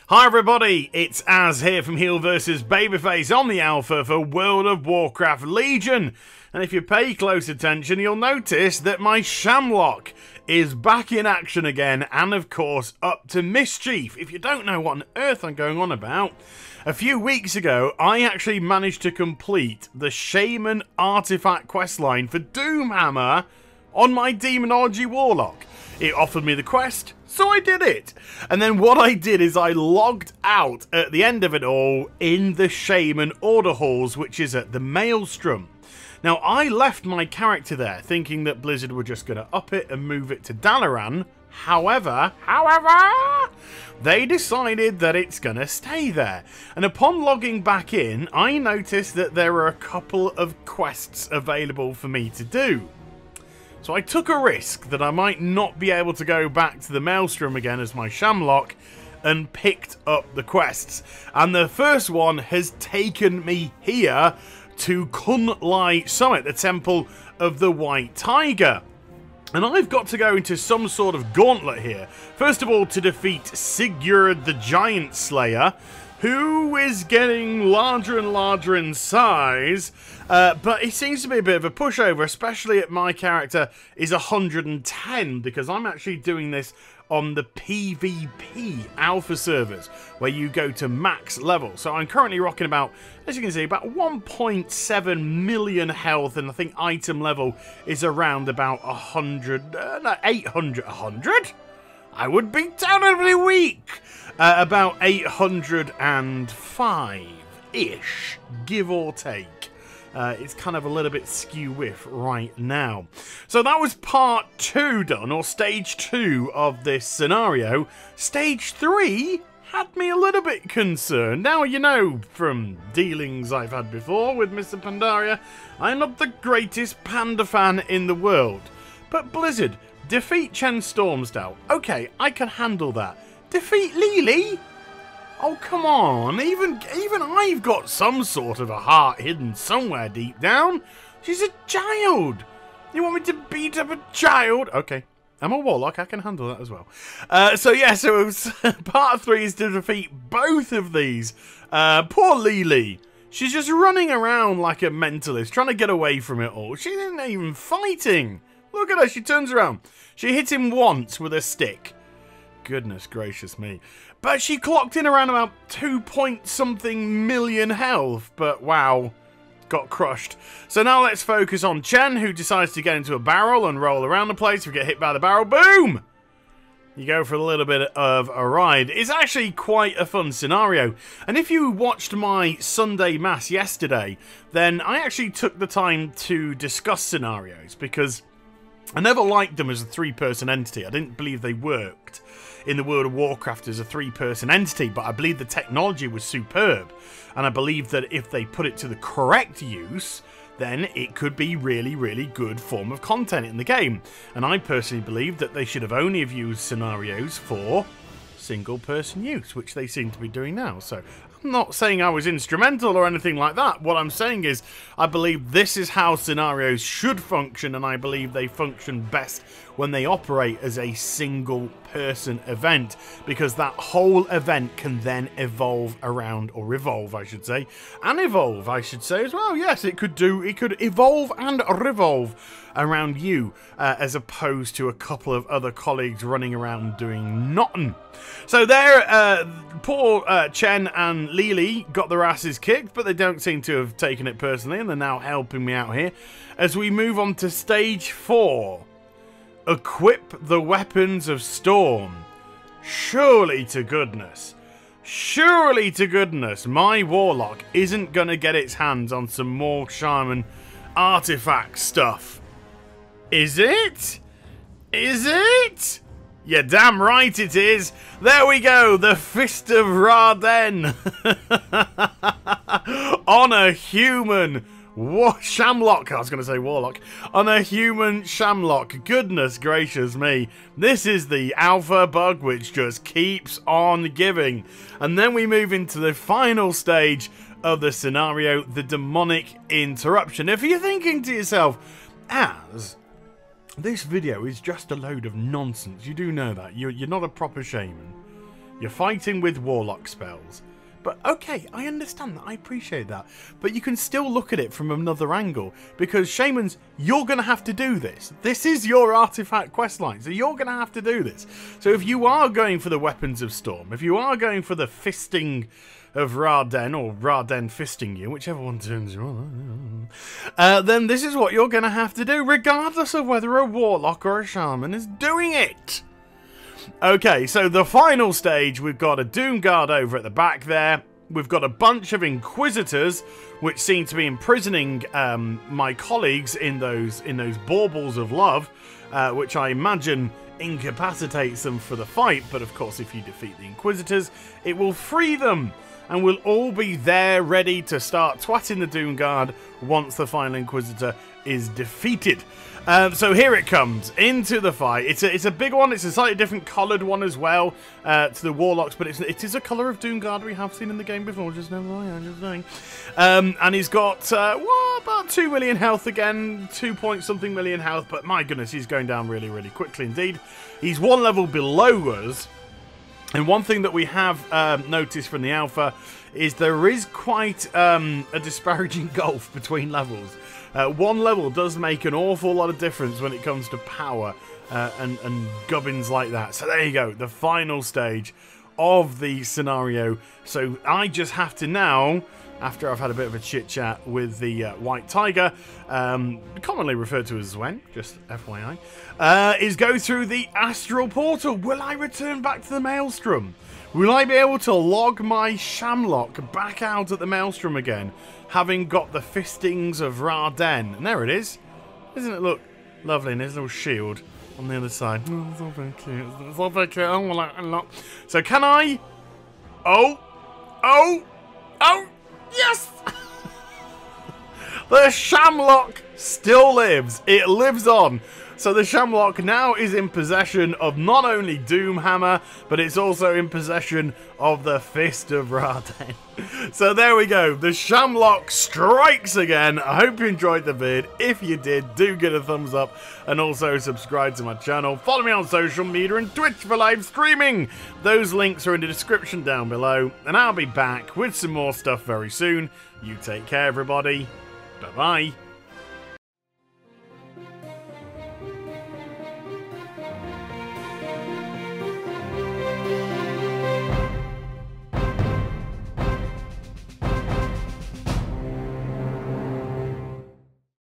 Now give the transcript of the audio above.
Hi everybody, it's Az here from HeelvsBabyface on the Alpha for World of Warcraft Legion. And if you pay close attention, you'll notice that my Shamlock is back in action again and of course up to mischief. If you don't know what on earth I'm going on about, a few weeks ago I actually managed to complete the Shaman Artifact questline for Doomhammer on my Demonology Warlock. It offered me the quest, so I did it. And then what I did is I logged out at the end of it all in the Shaman Order Halls, which is at the Maelstrom. Now, I left my character there thinking that Blizzard were just going to up it and move it to Dalaran. However, they decided that it's going to stay there. And upon logging back in, I noticed that there were a couple of quests available for me to do. So I took a risk that I might not be able to go back to the Maelstrom again as my Shamlock and picked up the quests. And the first one has taken me here to Kunlai Summit, the Temple of the White Tiger. And I've got to go into some sort of gauntlet here. First of all, to defeat Sigurd the Giant Slayer, who is getting larger and larger in size, but he seems to be a bit of a pushover, especially at my character is 110, because I'm actually doing this on the PvP alpha servers, where you go to max level. So I'm currently rocking about, as you can see, about 1.7 million health, and I think item level is around about 800, 100? I would be terribly weak! About 805-ish, give or take. It's kind of a little bit skew-whiff right now. So that was part 2 done, or stage 2 of this scenario. Stage 3 had me a little bit concerned. Now, you know, from dealings I've had before with Mr. Pandaria, I'm not the greatest Panda fan in the world. But Blizzard, defeat Chen Stormsdale. Okay, I can handle that. Defeat Lily? Oh, come on. Even I've got some sort of a heart hidden somewhere deep down. She's a child. You want me to beat up a child? Okay. I'm a warlock. I can handle that as well. So it was, part 3 is to defeat both of these. Poor Lily. She's just running around like a mentalist, trying to get away from it all. She isn't even fighting. Look at her. She turns around. She hit him once with a stick. Goodness gracious me. But she clocked in around about 2-point-something million health. But wow, got crushed. So now let's focus on Chen, who decides to get into a barrel and roll around the place. We get hit by the barrel. Boom! You go for a little bit of a ride. It's actually quite a fun scenario. And if you watched my Sunday Mass yesterday, then I actually took the time to discuss scenarios, because I never liked them as a 3-person entity. I didn't believe they worked in the World of Warcraft as a 3-person entity, but I believe the technology was superb. And I believe that if they put it to the correct use, then it could be really, really good form of content in the game. And I personally believe that they should have only have used scenarios for single-person use, which they seem to be doing now. So I'm not saying I was instrumental or anything like that. What I'm saying is I believe this is how scenarios should function, and I believe they function best when they operate as a single-person event, because that whole event can then evolve around, or evolve, I should say, and evolve, I should say, as well. Yes, it could evolve and revolve around you, as opposed to a couple of other colleagues running around doing nothing. So there, poor Chen and Lily got their asses kicked, but they don't seem to have taken it personally, and they're now helping me out here as we move on to stage 4. Equip the weapons of storm. Surely to goodness, my warlock isn't going to get its hands on some more Shaman Artifact stuff. Is it? Is it? You're damn right it is. There we go, the Fist of Raden on a human Shamlock. I was going to say warlock. On a human Shamlock. Goodness gracious me. This is the alpha bug which just keeps on giving. And then we move into the final stage of the scenario, the demonic interruption. If you're thinking to yourself, Az, this video is just a load of nonsense. You do know that. You're not a proper shaman. You're fighting with Warlock spells. But okay, I understand that, I appreciate that. But you can still look at it from another angle, because Shamans, you're going to have to do this. This is your artifact questline, so you're going to have to do this. So if you are going for the Weapons of Storm, if you are going for the fisting of Raden, or Raden fisting you, whichever one turns you on, then this is what you're going to have to do, regardless of whether a Warlock or a Shaman is doing it. Okay, so the final stage, we've got a Doom Guard over at the back there. We've got a bunch of Inquisitors, which seem to be imprisoning my colleagues in those baubles of love, which I imagine incapacitates them for the fight. But of course, if you defeat the Inquisitors, it will free them, and we'll all be there ready to start twatting the Doom Guard once the final Inquisitor is defeated. So here it comes, into the fight. It's a big one. It's a slightly different coloured one as well to the Warlocks, but it is a colour of Doom Guard we have seen in the game before, just never mind, I'm just saying. And he's got, about 2 million health again, 2-point-something million health, but my goodness, he's going down really, really quickly indeed. He's one level below us, and one thing that we have noticed from the alpha is there is quite a disparaging gulf between levels. One level does make an awful lot of difference when it comes to power and gubbins like that. So there you go, the final stage of the scenario. So I just have to now, after I've had a bit of a chit chat with the White Tiger, commonly referred to as Zwen, just FYI, is go through the Astral Portal. Will I return back to the Maelstrom? Will I be able to log my Shamlock back out at the Maelstrom again, having got the Fistings of Raden? And there it is. Doesn't it look lovely? And there's a little shield on the other side. Oh, it's all very cute. It's all very cute. Oh, like a lot. So can I? Oh! Yes! The Shamlock still lives. It lives on. So the Shamlock now is in possession of not only Doomhammer, but it's also in possession of the Fist of Raden. So there we go. The Shamlock strikes again. I hope you enjoyed the vid. If you did, do give it a thumbs up and also subscribe to my channel. Follow me on social media and Twitch for live streaming. Those links are in the description down below. And I'll be back with some more stuff very soon. You take care, everybody. Bye-bye.